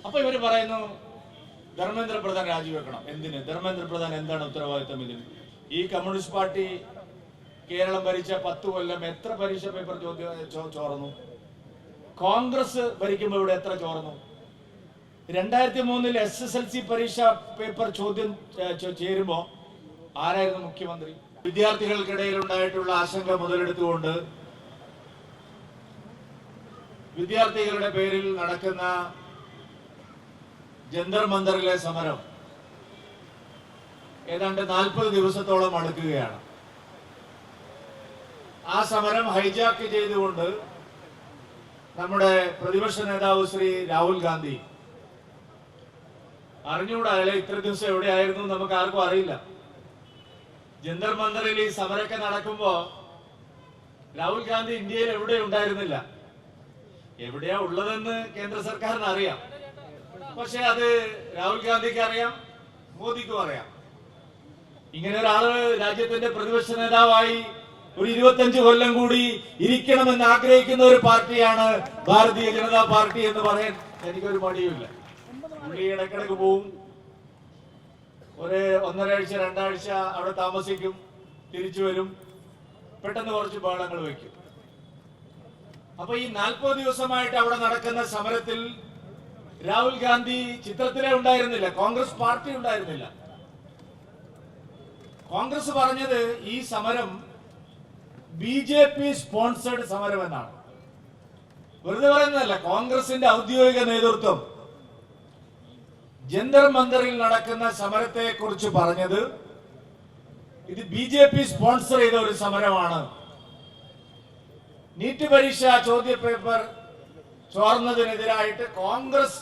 അപ്പൊ ഇവര് പറയുന്നു ധർമ്മേന്ദ്ര പ്രധാൻ രാജിവെക്കണം. എന്തിന്? ധർമ്മേന്ദ്ര പ്രധാൻ എന്താണ് ഉത്തരവാദിത്വം ഇതിന്? ഈ കമ്മ്യൂണിസ്റ്റ് പാർട്ടി കേരളം ഭരിച്ച 10 കൊല്ലം എത്ര പരീക്ഷ പേപ്പർ ചോർന്നു? കോൺഗ്രസ് ഭരിക്കുമ്പോൾ ഇവിടെ എത്ര ചോർന്നു? 2003 SSLC പരീക്ഷ പേപ്പർ ചോദ്യം ചേരുമ്പോ ആരായിരുന്നു മുഖ്യമന്ത്രി? വിദ്യാർത്ഥികൾക്കിടയിൽ ഉണ്ടായിട്ടുള്ള ആശങ്ക മുതലെടുത്തുകൊണ്ട് വിദ്യാർത്ഥികളുടെ പേരിൽ നടക്കുന്ന ജന്തർ മന്ദറിലെ സമരം ഏതാണ്ട് 40 ദിവസത്തോളം അടുക്കുകയാണ്. ആ സമരം ഹൈജാക്ക് ചെയ്തുകൊണ്ട് നമ്മുടെ പ്രതിപക്ഷ നേതാവ് ശ്രീ രാഹുൽ ഗാന്ധി, അറിഞ്ഞുകൂടാ അല്ലെ, ഇത്ര ദിവസം എവിടെയായിരുന്നു നമുക്ക് ആർക്കും അറിയില്ല. ജന്തർ മന്ദറിൽ ഈ സമരമൊക്കെ നടക്കുമ്പോ രാഹുൽ ഗാന്ധി ഇന്ത്യയിൽ എവിടെ ഉണ്ടായിരുന്നില്ല. എവിടെയാ ഉള്ളതെന്ന് കേന്ദ്ര സർക്കാരിന് അറിയാം. പക്ഷെ അത് രാഹുൽ ഗാന്ധിക്ക് അറിയാം, മോദിക്കും അറിയാം. ഇങ്ങനെ ഒരാള് രാജ്യത്തിന്റെ പ്രതിപക്ഷ നേതാവായി ഒരു 25 കൊല്ലം കൂടി ഇരിക്കണമെന്ന് ആഗ്രഹിക്കുന്ന ഒരു പാർട്ടിയാണ് ഭാരതീയ ജനതാ പാർട്ടി എന്ന് പറയാൻ എനിക്കൊരു മടിയുമില്ല. പുള്ളി ഇടക്കിടക്ക് പോവും, ഒരു 1.5 ആഴ്ച 2 ആഴ്ച അവിടെ താമസിക്കും, തിരിച്ചു വരും, പെട്ടെന്ന് കുറച്ച് ബഹളങ്ങൾ വയ്ക്കും. അപ്പൊ ഈ 40 ദിവസമായിട്ട് അവിടെ നടക്കുന്ന സമരത്തിൽ രാഹുൽ ഗാന്ധി ചിത്രത്തിലേ ഉണ്ടായിരുന്നില്ല, കോൺഗ്രസ് പാർട്ടി ഉണ്ടായിരുന്നില്ല. കോൺഗ്രസ് പറഞ്ഞത് ഈ സമരം BJP സ്പോൺസേഡ് സമരം എന്നാണ്. വെറുതെ പറയുന്നതല്ല. കോൺഗ്രസിന്റെ ഔദ്യോഗിക നേതൃത്വം ജന്തർ മന്ദറിൽ നടക്കുന്ന സമരത്തെ കുറിച്ച് പറഞ്ഞത് ഇത് BJP സ്പോൺസർ ചെയ്ത ഒരു സമരമാണ്. നീറ്റ് പരീക്ഷ ചോദ്യ പേപ്പർ ചോർന്നതിനെതിരായിട്ട് കോൺഗ്രസ്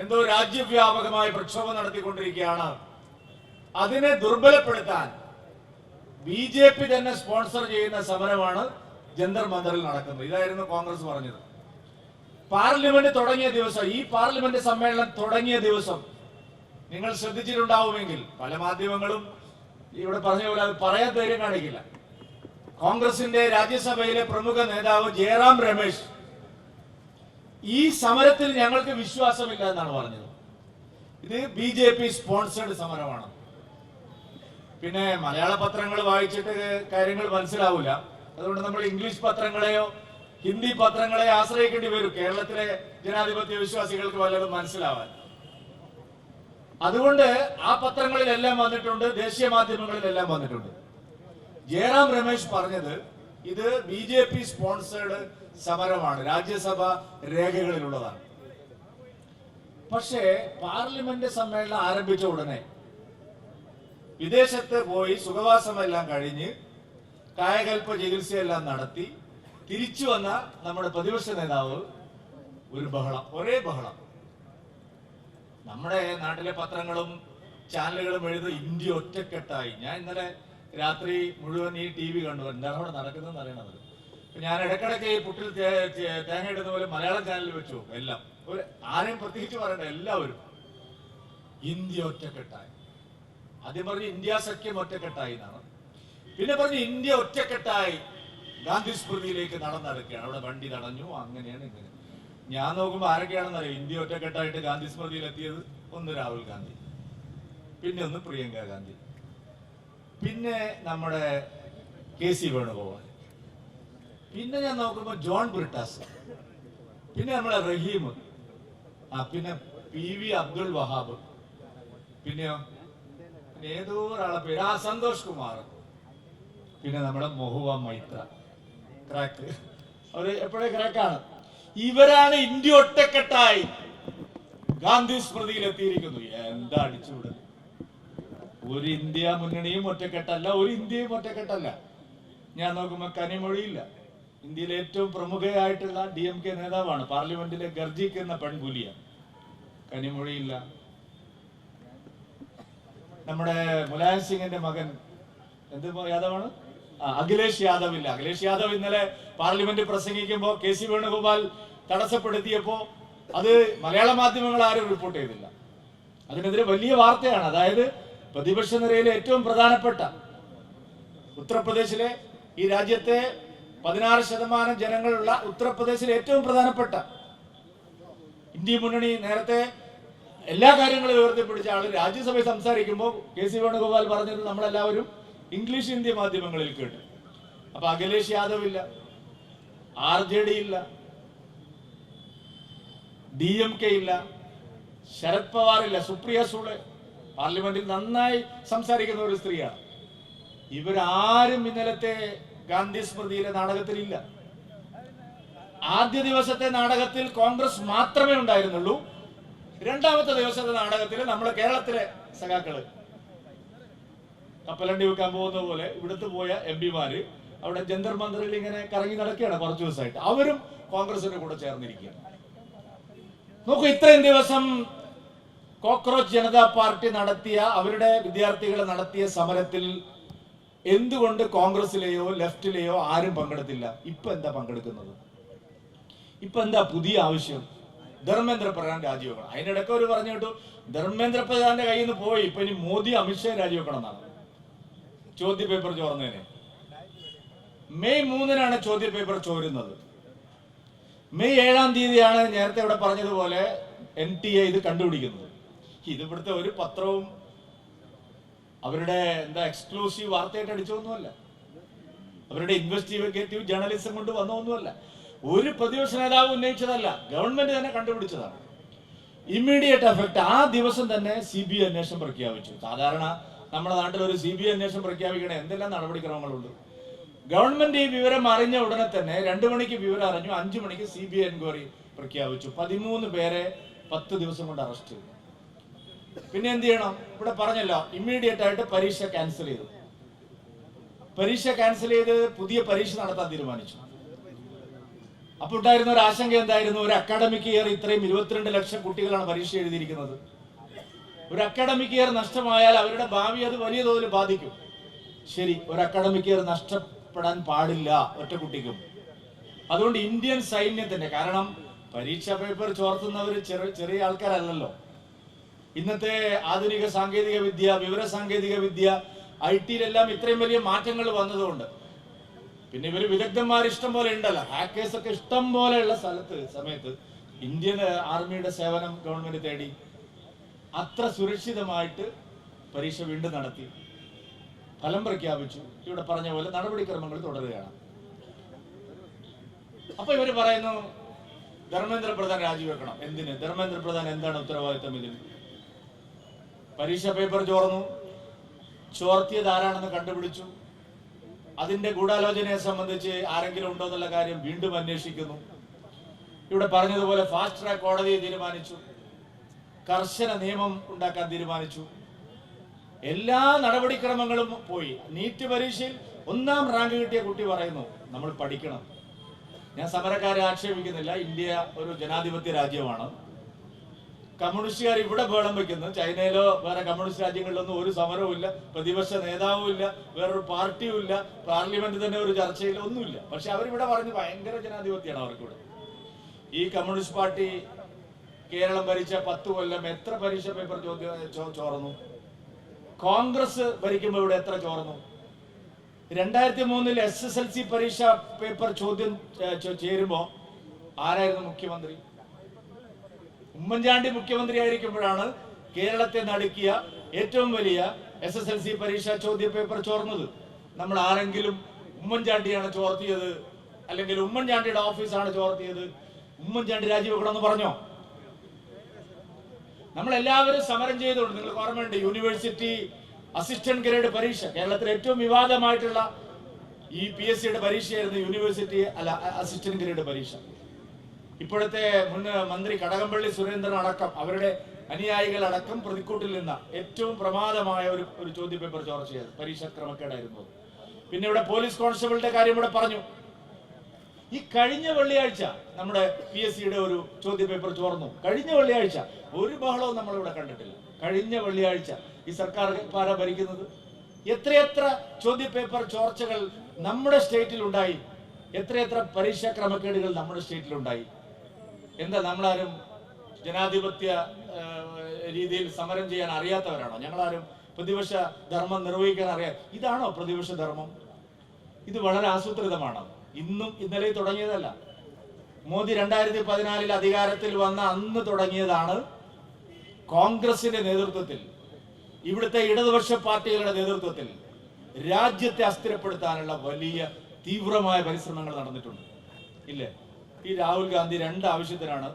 എന്തോ രാജ്യവ്യാപകമായി പ്രക്ഷോഭം നടത്തിക്കൊണ്ടിരിക്കുകയാണ്. അതിനെ ദുർബലപ്പെടുത്താൻ BJP തന്നെ സ്പോൺസർ ചെയ്യുന്ന സമരമാണ് ജന്തർ മന്ദറിൽ നടക്കുന്നത്. ഇതായിരുന്നു കോൺഗ്രസ് പറഞ്ഞത്. പാർലമെന്റ് തുടങ്ങിയ ദിവസം, ഈ പാർലമെന്റ് സമ്മേളനം തുടങ്ങിയ ദിവസം നിങ്ങൾ ശ്രദ്ധിച്ചിട്ടുണ്ടാവുമെങ്കിൽ പല മാധ്യമങ്ങളും ഇവിടെ പറഞ്ഞ പോലെ അത് പറയാൻ ധൈര്യം കാണിക്കില്ല. കോൺഗ്രസിന്റെ രാജ്യസഭയിലെ പ്രമുഖ നേതാവ് ജയറാം രമേശ് ഈ സമരത്തിൽ ഞങ്ങൾക്ക് വിശ്വാസമില്ല എന്നാണ് പറഞ്ഞത്. ഇത് BJP സ്പോൺസേഡ് സമരമാണ്. പിന്നെ മലയാള പത്രങ്ങൾ വായിച്ചിട്ട് കാര്യങ്ങൾ മനസ്സിലാവില്ല. അതുകൊണ്ട് നമ്മൾ ഇംഗ്ലീഷ് പത്രങ്ങളെയോ ഹിന്ദി പത്രങ്ങളെയോ ആശ്രയിക്കേണ്ടി വരും കേരളത്തിലെ ജനാധിപത്യ വിശ്വാസികൾക്ക് വല്ലതും മനസ്സിലാവാൻ. അതുകൊണ്ട് ആ പത്രങ്ങളിലെല്ലാം വന്നിട്ടുണ്ട്, ദേശീയ മാധ്യമങ്ങളിലെല്ലാം വന്നിട്ടുണ്ട്. ജയറാം രമേശ് പറഞ്ഞത് ഇത് BJP സ്പോൺസേഡ് സമരമാണ്, രാജ്യസഭ രേഖകളിലുള്ളതാണ്. പക്ഷേ പാർലമെന്റ് സമ്മേളനം ആരംഭിച്ച ഉടനെ വിദേശത്ത് പോയി സുഖവാസമെല്ലാം കഴിഞ്ഞ് കായകൽപ്പ ചികിത്സയെല്ലാം നടത്തി തിരിച്ചു വന്ന നമ്മുടെ പ്രതിപക്ഷ നേതാവ് ഒരു ബഹളം, ഒരേ ബഹളം. നമ്മുടെ നാട്ടിലെ പത്രങ്ങളും ചാനലുകളും എഴുതുന്ന ഇന്ത്യ ഒറ്റക്കെട്ടായി. ഞാൻ ഇന്നലെ രാത്രി മുഴുവൻ ഈ TV കണ്ടു. എന്താണ് അവിടെ നടക്കുന്നതെന്ന് അറിയണത്. ഞാൻ ഇടക്കിടക്ക് ഈ പുട്ടിൽ തേങ്ങ ഇടുന്ന പോലെ മലയാളം ചാനലിൽ വെച്ചു. എല്ലാം ആരെയും പ്രത്യേകിച്ച് പറയണ്ട, എല്ലാവരും ഇന്ത്യ ഒറ്റക്കെട്ടായി. ആദ്യം പറഞ്ഞു ഇന്ത്യ സഖ്യം ഒറ്റക്കെട്ടായി എന്നാണ്. പിന്നെ പറഞ്ഞു ഇന്ത്യ ഒറ്റക്കെട്ടായി ഗാന്ധി സ്മൃതിയിലേക്ക് നടന്നെടുക്കുകയാണ്. അവിടെ വണ്ടി തടഞ്ഞു, അങ്ങനെയാണ് ഇങ്ങനെ. ഞാൻ നോക്കുമ്പോൾ ആരൊക്കെയാണെന്ന് അറിയാം ഇന്ത്യ ഒറ്റക്കെട്ടായിട്ട് ഗാന്ധി സ്മൃതിയിൽ എത്തിയത്. ഒന്ന് രാഹുൽ ഗാന്ധി, പിന്നെ ഒന്ന് പ്രിയങ്ക ഗാന്ധി, പിന്നെ നമ്മുടെ KC വേണുഗോപാൽ, പിന്നെ ഞാൻ നോക്കുമ്പോൾ ജോൺ ബ്രിട്ടാസ്, പിന്നെ നമ്മളെ റഹീം, പിന്നെ PV അബ്ദുൽ വഹാബ്, പിന്നെയോ ഏതോ ഒരാളെ പേര് സന്തോഷ് കുമാർ, പിന്നെ നമ്മുടെ മൊഹുവ മൈത്ര. ക്രാക്ക്, അവര് എപ്പോഴേ ക്രാക്കാണ്. ഇവരാണ് ഇന്ത്യ ഒറ്റക്കെട്ടായി ഗാന്ധി സ്മൃതിയിൽ എത്തിയിരിക്കുന്നു. എന്താ അടിച്ചുവിടുന്നത്? ഒരു ഇന്ത്യ മുന്നണിയും ഒറ്റക്കെട്ടല്ല, ഒരു ഇന്ത്യയും ഒറ്റക്കെട്ടല്ല. ഞാൻ നോക്കുമ്പോൾ കനിമൊഴിയില്ല. ഇന്ത്യയിലെ ഏറ്റവും പ്രമുഖയായിട്ടുള്ള DMK നേതാവാണ്, പാർലമെന്റിലെ ഗർജിക്കുന്ന പെൺപുലിയാണ്. കനിമൊഴിയില്ല. നമ്മുടെ മുലായം സിംഗിന്റെ മകൻ എന്ത് യാദവാണ്, അഖിലേഷ് യാദവ് ഇല്ല. അഖിലേഷ് യാദവ് ഇന്നലെ പാർലമെന്റ് പ്രസംഗിക്കുമ്പോൾ KC വേണുഗോപാൽ തടസ്സപ്പെടുത്തിയപ്പോ അത് മലയാള മാധ്യമങ്ങൾ ആരും റിപ്പോർട്ട് ചെയ്തില്ല. അതിനെതിരെ വലിയ വാർത്തയാണ്. അതായത് പ്രതിപക്ഷ നിരയിലെ ഏറ്റവും പ്രധാനപ്പെട്ട ഉത്തർപ്രദേശിലെ, ഈ രാജ്യത്തെ 16% ജനങ്ങളുള്ള ഉത്തർപ്രദേശിലെ ഏറ്റവും പ്രധാനപ്പെട്ട ഇന്ത്യ മുന്നണി നേരത്തെ എല്ലാ കാര്യങ്ങളും ഉയർത്തിപ്പിടിച്ച ആള് രാജ്യസഭയിൽ സംസാരിക്കുമ്പോൾ കെ.സി. വേണുഗോപാൽ പറഞ്ഞത് നമ്മളെല്ലാവരും ഇംഗ്ലീഷ് ഹിന്ദി മാധ്യമങ്ങളിൽ കേട്ടു. അപ്പൊ അഖിലേഷ് യാദവ് ഇല്ല, RJD ഇല്ല, DMK ഇല്ല, ശരത് പവാർ ഇല്ല, സുപ്രിയ സൂളെ പാർലമെന്റിൽ നന്നായി സംസാരിക്കുന്ന ഒരു സ്ത്രീയാണ്. ഇവരാരും ഇന്നലത്തെ ഗാന്ധി സ്മൃതിയിലെ നാടകത്തിലില്ല. ആദ്യ ദിവസത്തെ നാടകത്തിൽ കോൺഗ്രസ് മാത്രമേ ഉണ്ടായിരുന്നുള്ളൂ. രണ്ടാമത്തെ ദിവസത്തെ നാടകത്തിൽ നമ്മുടെ കേരളത്തിലെ സഖാക്കള് കപ്പലണ്ടി വെക്കാൻ പോകുന്ന പോലെ ഇവിടുത്തെ പോയ MP-മാര് അവിടെ ജന്തർ മന്ദിറിൽ ഇങ്ങനെ കറങ്ങി നടക്കുകയാണ് കുറച്ചു ദിവസമായിട്ട്. അവരും കോൺഗ്രസിന്റെ കൂടെ ചേർന്നിരിക്കുകയാണ്. നോക്കൂ, ഇത്രയും ദിവസം കോക്രോച്ച് ജനതാ പാർട്ടി നടത്തിയ, അവരുടെ വിദ്യാർത്ഥികൾ നടത്തിയ സമരത്തിൽ എന്തുകൊണ്ട് കോൺഗ്രസിലെയോ ലെഫ്റ്റിലെയോ ആരും പങ്കെടുത്തില്ല? ഇപ്പൊ എന്താ പങ്കെടുക്കുന്നത്? ഇപ്പൊ എന്താ പുതിയ ആവശ്യം? ധർമ്മേന്ദ്ര പ്രധാൻ രാജിവെക്കണം. അതിനിടയ്ക്ക് അവർ പറഞ്ഞു കേട്ടു ധർമ്മേന്ദ്ര പ്രധാന്റെ കയ്യിൽ നിന്ന് പോയി, ഇപ്പൊ ഇനി മോദി അമിത്ഷാ രാജിവെക്കണം എന്നാണ്. ചോദ്യ പേപ്പർ ചോർന്നതിന് മെയ് 3-നാണ് ചോദ്യ പേപ്പർ ചോരുന്നത്. മെയ് 7-ാം തീയതിയാണ് നേരത്തെ ഇവിടെ പറഞ്ഞതുപോലെ NTA ഇത് കണ്ടുപിടിക്കുന്നത്. ഇത് ഇവിടുത്തെ ഒരു പത്രവും അവരുടെ എക്സ്ക്ലൂസീവ് വാർത്തയായിട്ട് അടിച്ചൊന്നുമല്ല, അവരുടെ ഇൻവെസ്റ്റിഗേറ്റീവ് ജേർണലിസം കൊണ്ട് വന്നൊന്നുമല്ല, ഒരു പ്രതിപക്ഷ നേതാവ് ഉന്നയിച്ചതല്ല, ഗവൺമെന്റ് തന്നെ കണ്ടുപിടിച്ചതാണ്. ഇമ്മീഡിയറ്റ് എഫക്ട് ആ ദിവസം തന്നെ CBI അന്വേഷണം പ്രഖ്യാപിച്ചു. സാധാരണ നമ്മുടെ നാട്ടിൽ ഒരു CBI അന്വേഷണം പ്രഖ്യാപിക്കണേ എന്തെല്ലാം നടപടിക്രമങ്ങളുണ്ട്. ഗവൺമെന്റ് ഈ വിവരം അറിഞ്ഞ ഉടനെ തന്നെ 2 മണിക്ക് വിവരം അറിഞ്ഞു, 5 മണിക്ക് CBI എൻക്വയറി പ്രഖ്യാപിച്ചു. 13 പേരെ 10 ദിവസം കൊണ്ട് അറസ്റ്റ് ചെയ്തു. പിന്നെ എന്ത് ചെയ്യണം? ഇവിടെ പറഞ്ഞല്ലോ, ഇമ്മീഡിയറ്റ് ആയിട്ട് പരീക്ഷ ക്യാൻസൽ ചെയ്തു. പരീക്ഷ ക്യാൻസൽ ചെയ്ത് പുതിയ പരീക്ഷ നടത്താൻ തീരുമാനിച്ചു. അപ്പൊ ഉണ്ടായിരുന്ന ഒരു ആശങ്ക എന്തായിരുന്നു? ഒരു അക്കാഡമിക് ഇയർ ഇത്രയും 22 ലക്ഷം കുട്ടികളാണ് പരീക്ഷ എഴുതിയിരിക്കുന്നത്. ഒരു അക്കാഡമിക് ഇയർ നഷ്ടമായാൽ അവരുടെ ഭാവി അത് വലിയ തോതിൽ ബാധിക്കും. ശരി, ഒരു അക്കാഡമിക് ഇയർ നഷ്ടപ്പെടാൻ പാടില്ല ഒറ്റ കുട്ടിക്കും. അതുകൊണ്ട് ഇന്ത്യൻ സൈന്യത്തിന്റെ, കാരണം പരീക്ഷാ പേപ്പർ ചോർത്തുന്നവർ ചെറിയ ആൾക്കാരല്ലല്ലോ. ഇന്നത്തെ ആധുനിക സാങ്കേതിക വിദ്യ, വിവര സാങ്കേതിക വിദ്യ, IT-യിലെല്ലാം ഇത്രയും വലിയ മാറ്റങ്ങൾ വന്നതുകൊണ്ട്, പിന്നെ ഇവര് വിദഗ്ധന്മാർ ഇഷ്ടം പോലെ ഉണ്ടല്ലോ, ഹാക്കേഴ്സ് ഒക്കെ ഇഷ്ടം പോലെയുള്ള സമയത്ത് ഇന്ത്യൻ ആർമിയുടെ സേവനം ഗവൺമെന്റ് തേടി. അത്ര സുരക്ഷിതമായിട്ട് പരീക്ഷ വീണ്ടും നടത്തി, ഫലം പ്രഖ്യാപിച്ചു. ഇവിടെ പറഞ്ഞ പോലെ നടപടിക്രമങ്ങൾ തുടരുകയാണ്. അപ്പൊ ഇവര് പറയുന്നു ധർമ്മേന്ദ്ര പ്രധാൻ രാജിവെക്കണം. എന്തിന്? ധർമ്മേന്ദ്ര പ്രധാൻ എന്താണ് ഉത്തരവാദിത്തം ഇതിൽ? പരീക്ഷ പേപ്പർ ചോർന്നു, ചോർത്തിയത് ആരാണെന്ന് കണ്ടുപിടിച്ചു. അതിന്റെ ഗൂഢാലോചനയെ സംബന്ധിച്ച് ആരെങ്കിലും ഉണ്ടോ എന്നുള്ള കാര്യം വീണ്ടും അന്വേഷിക്കുന്നു. ഇവിടെ പറഞ്ഞതുപോലെ ഫാസ്റ്റ് ട്രാക്ക് കോടതിയെ തീരുമാനിച്ചു, കർശന നിയമം ഉണ്ടാക്കാൻ തീരുമാനിച്ചു. എല്ലാ നടപടിക്രമങ്ങളും പോയി. നീറ്റ് പരീക്ഷയിൽ 1-ാം റാങ്ക് കിട്ടിയ കുട്ടി പറയുന്നു നമ്മൾ പഠിക്കണം. ഞാൻ സമരക്കാരെ ആക്ഷേപിക്കുന്നില്ല, ഇന്ത്യ ഒരു ജനാധിപത്യ രാജ്യമാണ്. കമ്മ്യൂണിസ്റ്റുകാർ ഇവിടെ ബഹളം വെക്കുന്നു. ചൈനയിലോ വേറെ കമ്മ്യൂണിസ്റ്റ് രാജ്യങ്ങളിലൊന്നും ഒരു സമരവും ഇല്ല, പ്രതിപക്ഷ നേതാവും ഇല്ല, വേറൊരു പാർട്ടിയും ഇല്ല, പാർലമെന്റ് തന്നെ ഒരു ചർച്ചയില്ല, ഒന്നുമില്ല. പക്ഷെ അവരിവിടെ പറഞ്ഞു ഭയങ്കര ജനാധിപത്യമാണ് അവർക്കിവിടെ. ഈ കമ്മ്യൂണിസ്റ്റ് പാർട്ടി കേരളം ഭരിച്ച 10 കൊല്ലം എത്ര പരീക്ഷ പേപ്പർ ചോർന്നു? കോൺഗ്രസ് ഭരിക്കുമ്പോൾ ഇവിടെ എത്ര ചോർന്നു? 2003-ൽ SSLC പരീക്ഷ പേപ്പർ ചോദ്യം ചേരുമ്പോ ആരായിരുന്നു മുഖ്യമന്ത്രി? ഉമ്മൻചാണ്ടി മുഖ്യമന്ത്രി ആയിരിക്കുമ്പോഴാണ് കേരളത്തെ നടുക്കിയ ഏറ്റവും വലിയ SSLC പരീക്ഷ ചോദ്യ പേപ്പർ ചോർന്നത്. നമ്മൾ ആരെങ്കിലും ഉമ്മൻചാണ്ടിയാണ് ചോർത്തിയത്, അല്ലെങ്കിൽ ഉമ്മൻചാണ്ടിയുടെ ഓഫീസാണ് ചോർത്തിയത്, ഉമ്മൻചാണ്ടി രാജിവെക്കണമെന്ന് പറഞ്ഞോ? നമ്മളെല്ലാവരും സമരം ചെയ്തുകൊണ്ട്, നിങ്ങൾക്ക് ഓർമ്മയുണ്ട് യൂണിവേഴ്സിറ്റി അസിസ്റ്റന്റ് ഗ്രേഡ് പരീക്ഷ, കേരളത്തിലെ ഏറ്റവും വിവാദമായിട്ടുള്ള ഈ PSCയുടെ പരീക്ഷയായിരുന്നു യൂണിവേഴ്സിറ്റി അസിസ്റ്റന്റ് ഗ്രേഡ് പരീക്ഷ. ഇപ്പോഴത്തെ മുൻ മന്ത്രി കടകംപള്ളി സുരേന്ദ്രൻ അടക്കം അവരുടെ അനുയായികൾ അടക്കം പ്രതിക്കൂട്ടിൽ നിന്ന ഏറ്റവും പ്രമാദമായ ഒരു ചോദ്യ പേപ്പർ ചോർച്ചയായിരുന്നു, പരീക്ഷ ക്രമക്കേടായിരുന്നു. പിന്നെ ഇവിടെ പോലീസ് കോൺസ്റ്റബിളിന്റെ കാര്യം ഇവിടെ പറഞ്ഞു. ഈ കഴിഞ്ഞ വെള്ളിയാഴ്ച നമ്മുടെ PSCയുടെ ഒരു ചോദ്യ പേപ്പർ ചോർന്നു. കഴിഞ്ഞ വെള്ളിയാഴ്ച ഒരു ബഹളവും നമ്മളിവിടെ കണ്ടിട്ടില്ല. കഴിഞ്ഞ വെള്ളിയാഴ്ച ഈ സർക്കാർ ആരാ ഭരിക്കുന്നത്? എത്രയെത്ര ചോദ്യ പേപ്പർ ചോർച്ചകൾ നമ്മുടെ സ്റ്റേറ്റിൽ ഉണ്ടായി, എത്രയെത്ര പരീക്ഷാ ക്രമക്കേടുകൾ നമ്മുടെ സ്റ്റേറ്റിൽ ഉണ്ടായി. എന്താ നമ്മളാരും ജനാധിപത്യ രീതിയിൽ സമരം ചെയ്യാൻ അറിയാത്തവരാണോ? ഞങ്ങളാരും പ്രതിപക്ഷ ധർമ്മം നിർവഹിക്കാൻ അറിയാം? ഇതാണോ പ്രതിപക്ഷ ധർമ്മം? ഇത് വളരെ ആസൂത്രിതമാണ്. ഇന്നും ഇന്നലെ തുടങ്ങിയതല്ല. മോദി 2014-ൽ അധികാരത്തിൽ വന്ന അന്ന് തുടങ്ങിയതാണ്. കോൺഗ്രസിന്റെ നേതൃത്വത്തിൽ, ഇവിടുത്തെ ഇടതുപക്ഷ പാർട്ടികളുടെ നേതൃത്വത്തിൽ രാജ്യത്തെ അസ്ഥിരപ്പെടുത്താനുള്ള വലിയ തീവ്രമായ പരിശ്രമങ്ങൾ നടന്നിട്ടുണ്ട്. ഇല്ലേ? ഈ രാഹുൽ ഗാന്ധി 2 ആവശ്യത്തിനാണ്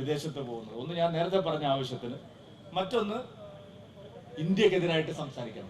വിദേശത്ത് പോകുന്നത്. ഒന്ന് ഞാൻ നേരത്തെ പറഞ്ഞ ആവശ്യത്തിന്, മറ്റൊന്ന് ഇന്ത്യക്കെതിരായിട്ട് സംസാരിക്കണം.